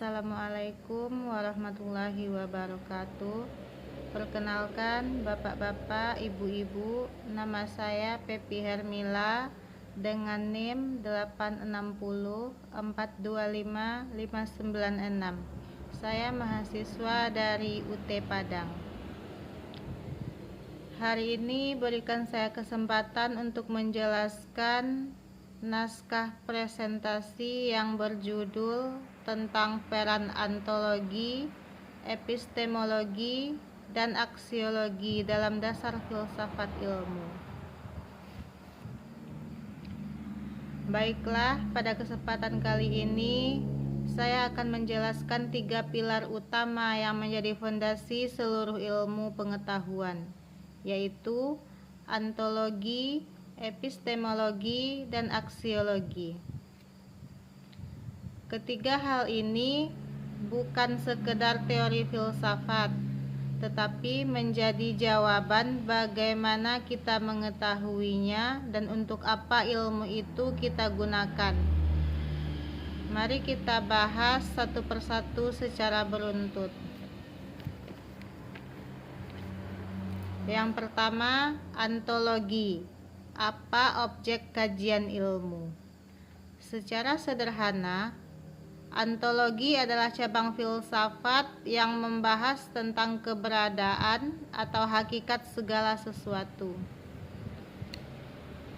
Assalamualaikum warahmatullahi wabarakatuh. Perkenalkan Bapak-bapak, Ibu-ibu, nama saya Pepi Hermila dengan NIM 860425596. Saya mahasiswa dari UT Padang. Hari ini berikan saya kesempatan untuk menjelaskan naskah presentasi yang berjudul tentang peran ontologi, epistemologi, dan aksiologi dalam dasar filsafat ilmu. Baiklah, pada kesempatan kali ini saya akan menjelaskan 3 pilar utama yang menjadi fondasi seluruh ilmu pengetahuan, yaitu ontologi, epistemologi, dan aksiologi. Ketiga hal ini bukan sekedar teori filsafat, tetapi menjadi jawaban bagaimana kita mengetahuinya dan untuk apa ilmu itu kita gunakan. Mari kita bahas satu persatu secara beruntut. Yang pertama, ontologi. Apa objek kajian ilmu? Secara sederhana, ontologi adalah cabang filsafat yang membahas tentang keberadaan atau hakikat segala sesuatu.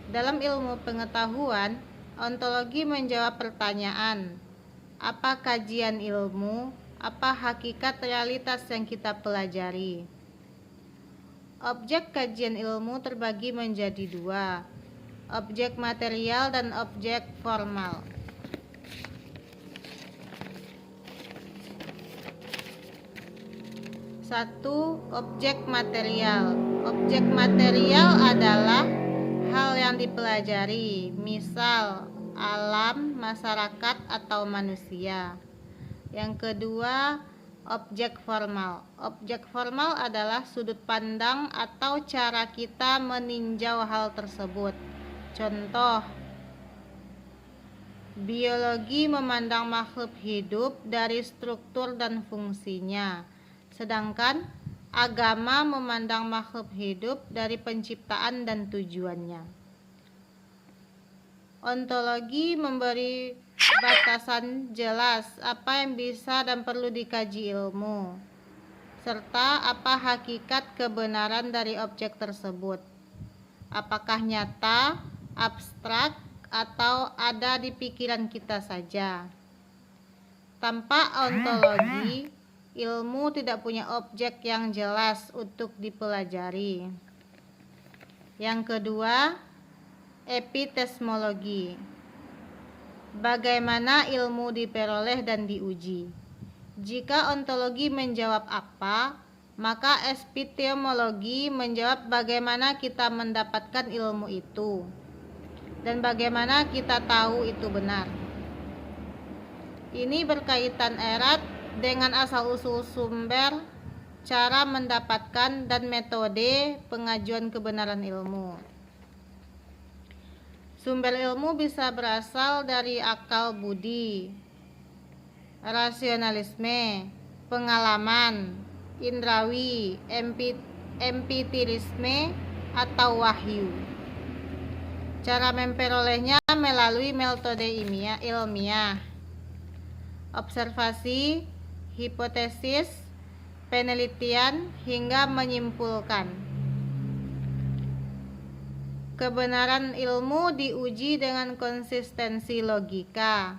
Dalam ilmu pengetahuan, ontologi menjawab pertanyaan: apa kajian ilmu? Apa hakikat realitas yang kita pelajari? Objek kajian ilmu terbagi menjadi 2, objek material dan objek formal. 1. Objek material. Objek material adalah hal yang dipelajari, misal alam, masyarakat, atau manusia. Yang kedua, objek formal. Objek formal adalah sudut pandang atau cara kita meninjau hal tersebut. Contoh, biologi memandang makhluk hidup dari struktur dan fungsinya, sedangkan agama memandang makhluk hidup dari penciptaan dan tujuannya. Ontologi memberi batasan jelas apa yang bisa dan perlu dikaji ilmu, serta apa hakikat kebenaran dari objek tersebut. Apakah nyata, abstrak, atau ada di pikiran kita saja. Tanpa ontologi, ilmu tidak punya objek yang jelas untuk dipelajari. Yang kedua, epistemologi. Bagaimana ilmu diperoleh dan diuji? Jika ontologi menjawab apa, maka epistemologi menjawab bagaimana kita mendapatkan ilmu itu dan bagaimana kita tahu itu benar. Ini berkaitan erat dengan asal-usul sumber, cara mendapatkan, dan metode pengajuan kebenaran ilmu. Sumber ilmu bisa berasal dari akal budi, rasionalisme, pengalaman, indrawi, empirisme, atau wahyu. Cara memperolehnya melalui metode ilmiah, observasi, hipotesis, penelitian, hingga menyimpulkan. Kebenaran ilmu diuji dengan konsistensi logika,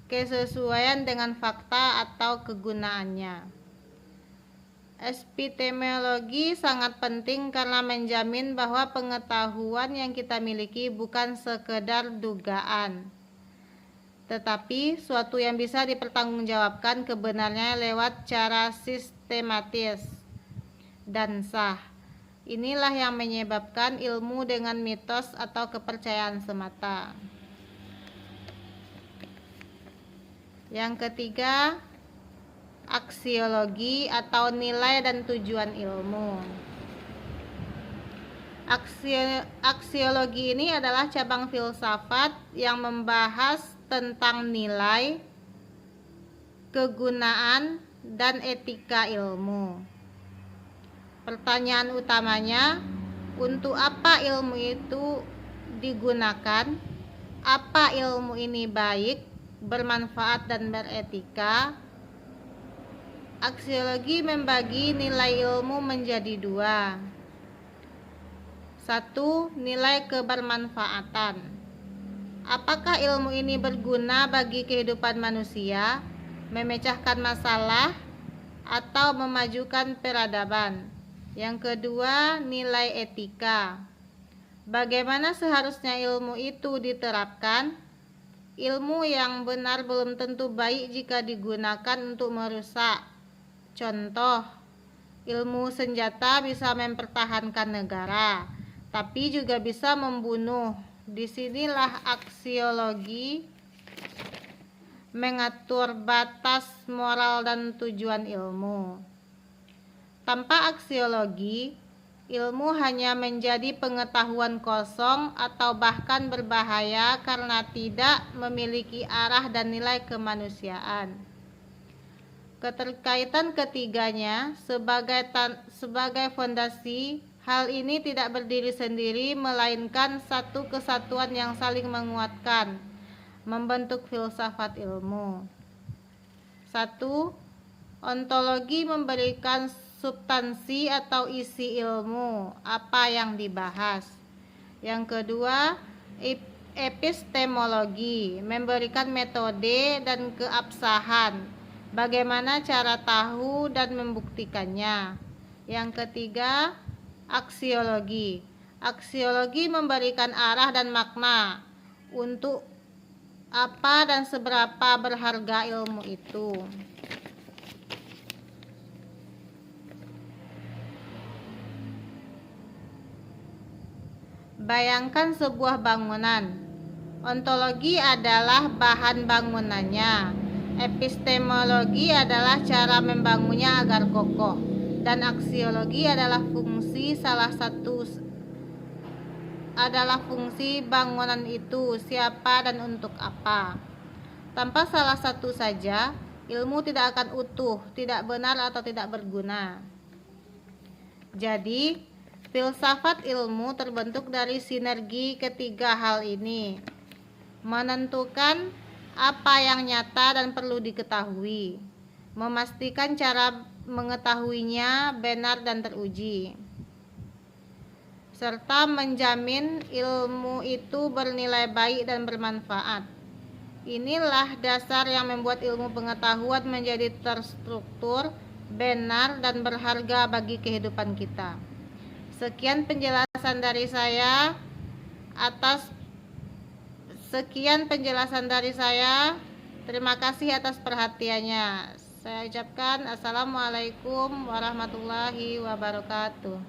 kesesuaian dengan fakta atau kegunaannya. Epistemologi sangat penting karena menjamin bahwa pengetahuan yang kita miliki bukan sekedar dugaan, tetapi suatu yang bisa dipertanggungjawabkan kebenarannya lewat cara sistematis dan sah. Inilah yang menyebabkan ilmu dengan mitos atau kepercayaan semata. Yang ketiga, aksiologi atau nilai dan tujuan ilmu. Aksiologi ini adalah cabang filsafat yang membahas tentang nilai, kegunaan, dan etika ilmu. Pertanyaan utamanya, untuk apa ilmu itu digunakan? Apa ilmu ini baik, bermanfaat, dan beretika? Aksiologi membagi nilai ilmu menjadi dua. Satu, nilai kebermanfaatan. Apakah ilmu ini berguna bagi kehidupan manusia, memecahkan masalah, atau memajukan peradaban? Yang kedua, nilai etika. Bagaimana seharusnya ilmu itu diterapkan? Ilmu yang benar belum tentu baik jika digunakan untuk merusak. Contoh, ilmu senjata bisa mempertahankan negara, tapi juga bisa membunuh. Disinilah aksiologi mengatur batas moral dan tujuan ilmu. Tanpa aksiologi, ilmu hanya menjadi pengetahuan kosong atau bahkan berbahaya karena tidak memiliki arah dan nilai kemanusiaan. Keterkaitan ketiganya sebagai fondasi, hal ini tidak berdiri sendiri melainkan satu kesatuan yang saling menguatkan, membentuk filsafat ilmu. 1. Ontologi memberikan substansi atau isi ilmu, apa yang dibahas. Yang kedua, epistemologi memberikan metode dan keabsahan, bagaimana cara tahu dan membuktikannya. Yang ketiga, aksiologi. Aksiologi memberikan arah dan makna untuk apa dan seberapa berharga ilmu itu. Bayangkan sebuah bangunan. Ontologi adalah bahan bangunannya. Epistemologi adalah cara membangunnya agar kokoh. Dan aksiologi adalah fungsi bangunan itu, siapa dan untuk apa. Tanpa salah satu saja, ilmu tidak akan utuh, tidak benar atau tidak berguna. Jadi, filsafat ilmu terbentuk dari sinergi ketiga hal ini. Menentukan apa yang nyata dan perlu diketahui, memastikan cara mengetahuinya benar dan teruji, serta menjamin ilmu itu bernilai baik dan bermanfaat. Inilah dasar yang membuat ilmu pengetahuan menjadi terstruktur, benar, dan berharga bagi kehidupan kita. Sekian penjelasan dari saya. Terima kasih atas perhatiannya. Saya ucapkan assalamualaikum warahmatullahi wabarakatuh.